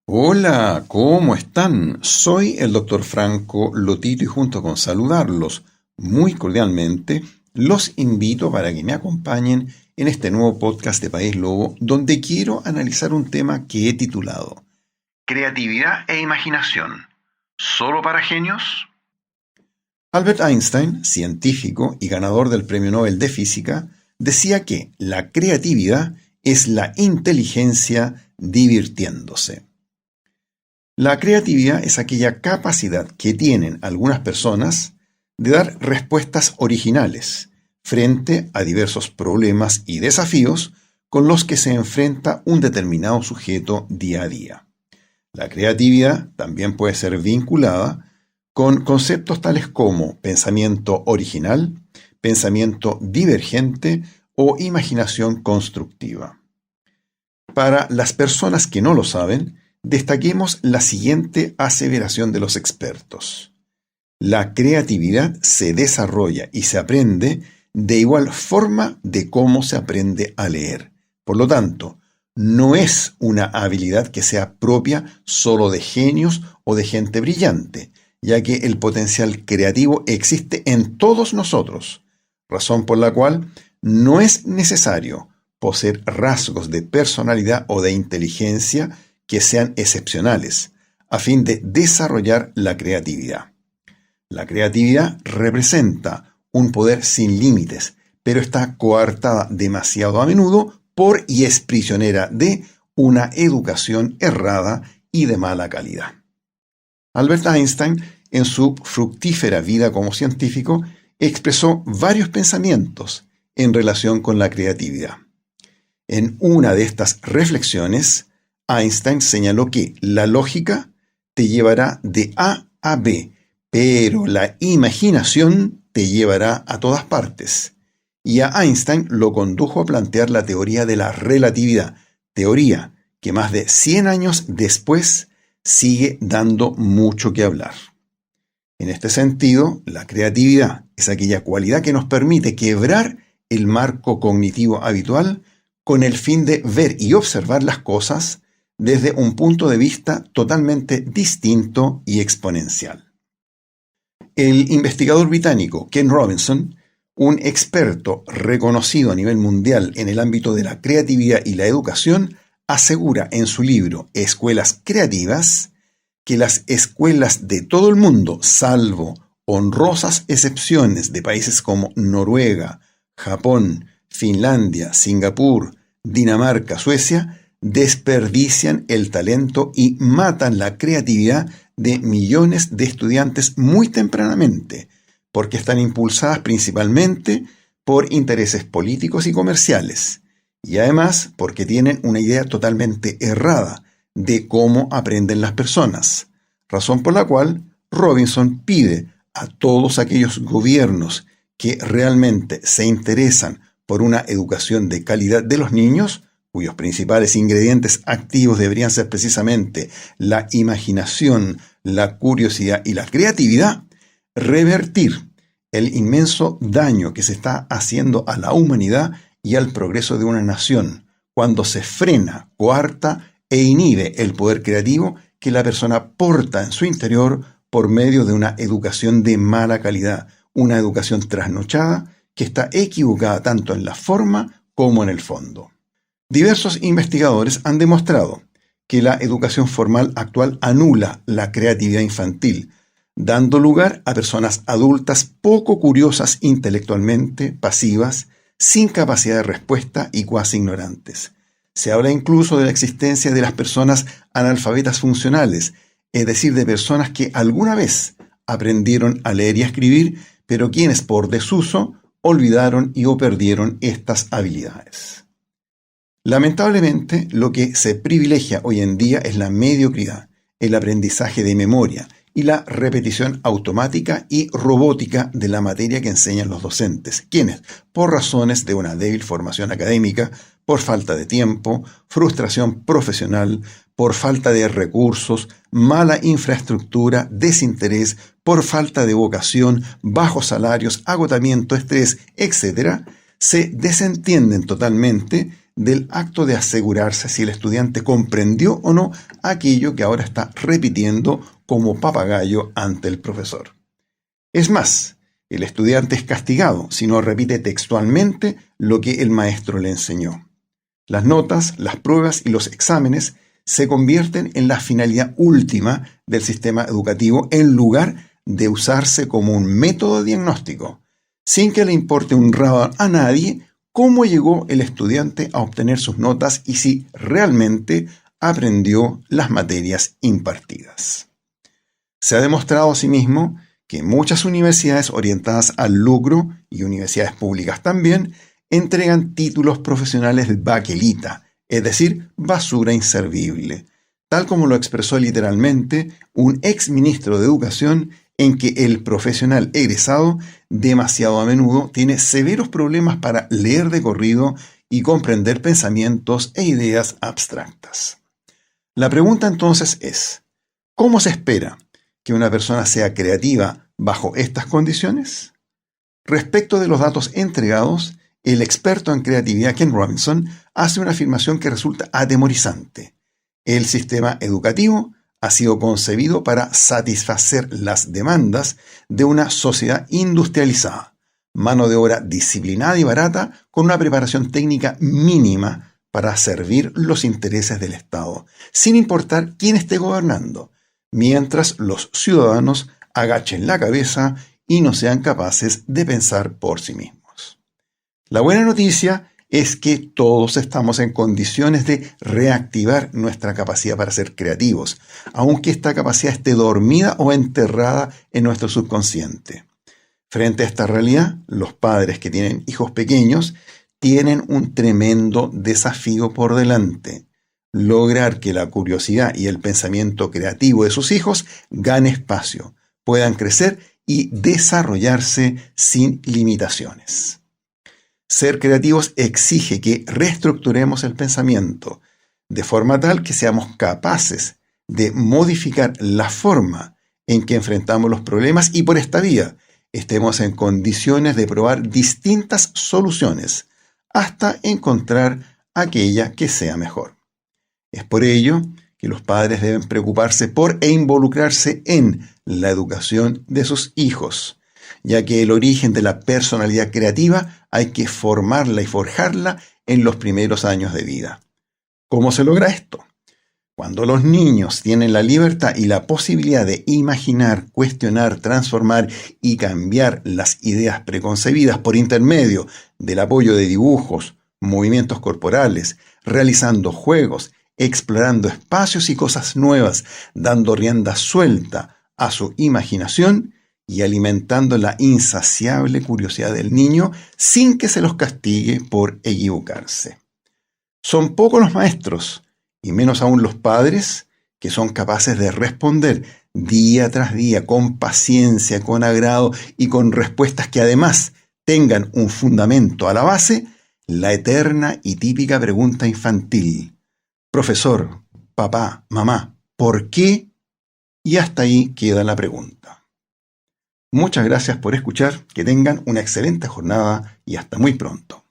Hola, ¿cómo están? Soy el doctor Franco Lotito y junto con saludarlos muy cordialmente, los invito para que me acompañen en este nuevo podcast de País Lobo, donde quiero analizar un tema que he titulado Creatividad e imaginación, ¿solo para genios? Albert Einstein, científico y ganador del Premio Nobel de Física, decía que la creatividad es la inteligencia divirtiéndose. La creatividad es aquella capacidad que tienen algunas personas de dar respuestas originales frente a diversos problemas y desafíos con los que se enfrenta un determinado sujeto día a día. La creatividad también puede ser vinculada con conceptos tales como pensamiento original, pensamiento divergente o imaginación constructiva. Para las personas que no lo saben, destaquemos la siguiente aseveración de los expertos. La creatividad se desarrolla y se aprende de igual forma de cómo se aprende a leer. Por lo tanto, no es una habilidad que sea propia solo de genios o de gente brillante, ya que el potencial creativo existe en todos nosotros, razón por la cual no es necesario poseer rasgos de personalidad o de inteligencia que sean excepcionales, a fin de desarrollar la creatividad. La creatividad representa un poder sin límites, pero está coartada demasiado a menudo por y es prisionera de una educación errada y de mala calidad. Albert Einstein, en su fructífera vida como científico, expresó varios pensamientos en relación con la creatividad. En una de estas reflexiones, Einstein señaló que la lógica te llevará de A a B, pero la imaginación te llevará a todas partes. Y a Einstein lo condujo a plantear la teoría de la relatividad, teoría que más de 100 años después sigue dando mucho que hablar. En este sentido, la creatividad es aquella cualidad que nos permite quebrar el marco cognitivo habitual con el fin de ver y observar las cosas desde un punto de vista totalmente distinto y exponencial. El investigador británico Ken Robinson, un experto reconocido a nivel mundial en el ámbito de la creatividad y la educación, asegura en su libro Escuelas Creativas que las escuelas de todo el mundo, salvo honrosas excepciones de países como Noruega, Japón, Finlandia, Singapur, Dinamarca, Suecia, desperdician el talento y matan la creatividad de millones de estudiantes muy tempranamente, porque están impulsadas principalmente por intereses políticos y comerciales, y además porque tienen una idea totalmente errada de cómo aprenden las personas, razón por la cual Robinson pide a todos aquellos gobiernos que realmente se interesan por una educación de calidad de los niños, cuyos principales ingredientes activos deberían ser precisamente la imaginación, la curiosidad y la creatividad, revertir el inmenso daño que se está haciendo a la humanidad y al progreso de una nación, cuando se frena, coarta e inhibe el poder creativo que la persona porta en su interior por medio de una educación de mala calidad, una educación trasnochada que está equivocada tanto en la forma como en el fondo. Diversos investigadores han demostrado que la educación formal actual anula la creatividad infantil, dando lugar a personas adultas poco curiosas intelectualmente, pasivas, sin capacidad de respuesta y cuasi ignorantes. Se habla incluso de la existencia de las personas analfabetas funcionales, es decir, de personas que alguna vez aprendieron a leer y a escribir, pero quienes por desuso olvidaron y o perdieron estas habilidades. Lamentablemente, lo que se privilegia hoy en día es la mediocridad, el aprendizaje de memoria y la repetición automática y robótica de la materia que enseñan los docentes, quienes, por razones de una débil formación académica, por falta de tiempo, frustración profesional, por falta de recursos, mala infraestructura, desinterés, por falta de vocación, bajos salarios, agotamiento, estrés, etc., se desentienden totalmente del acto de asegurarse si el estudiante comprendió o no aquello que ahora está repitiendo como papagayo ante el profesor. Es más, el estudiante es castigado si no repite textualmente lo que el maestro le enseñó. Las notas, las pruebas y los exámenes se convierten en la finalidad última del sistema educativo en lugar de usarse como un método diagnóstico, sin que le importe un rabo a nadie cómo llegó el estudiante a obtener sus notas y si realmente aprendió las materias impartidas. Se ha demostrado asimismo que muchas universidades orientadas al lucro y universidades públicas también entregan títulos profesionales de baquelita, es decir, basura inservible, tal como lo expresó literalmente un ex ministro de Educación, en que el profesional egresado demasiado a menudo tiene severos problemas para leer de corrido y comprender pensamientos e ideas abstractas. La pregunta entonces es, ¿cómo se espera que una persona sea creativa bajo estas condiciones? Respecto de los datos entregados, el experto en creatividad Ken Robinson hace una afirmación que resulta atemorizante. El sistema educativo ha sido concebido para satisfacer las demandas de una sociedad industrializada, mano de obra disciplinada y barata con una preparación técnica mínima para servir los intereses del Estado, sin importar quién esté gobernando, mientras los ciudadanos agachen la cabeza y no sean capaces de pensar por sí mismos. La buena noticia es que todos estamos en condiciones de reactivar nuestra capacidad para ser creativos, aunque esta capacidad esté dormida o enterrada en nuestro subconsciente. Frente a esta realidad, los padres que tienen hijos pequeños tienen un tremendo desafío por delante: lograr que la curiosidad y el pensamiento creativo de sus hijos gane espacio, puedan crecer y desarrollarse sin limitaciones. Ser creativos exige que reestructuremos el pensamiento, de forma tal que seamos capaces de modificar la forma en que enfrentamos los problemas y por esta vía estemos en condiciones de probar distintas soluciones hasta encontrar aquella que sea mejor. Es por ello que los padres deben preocuparse por e involucrarse en la educación de sus hijos, ya que el origen de la personalidad creativa hay que formarla y forjarla en los primeros años de vida. ¿Cómo se logra esto? Cuando los niños tienen la libertad y la posibilidad de imaginar, cuestionar, transformar y cambiar las ideas preconcebidas por intermedio del apoyo de dibujos, movimientos corporales, realizando juegos, explorando espacios y cosas nuevas, dando rienda suelta a su imaginación y alimentando la insaciable curiosidad del niño sin que se los castigue por equivocarse. Son pocos los maestros, y menos aún los padres, que son capaces de responder día tras día con paciencia, con agrado y con respuestas que además tengan un fundamento a la base, la eterna y típica pregunta infantil: profesor, papá, mamá, ¿por qué? Y hasta ahí queda la pregunta. Muchas gracias por escuchar, que tengan una excelente jornada y hasta muy pronto.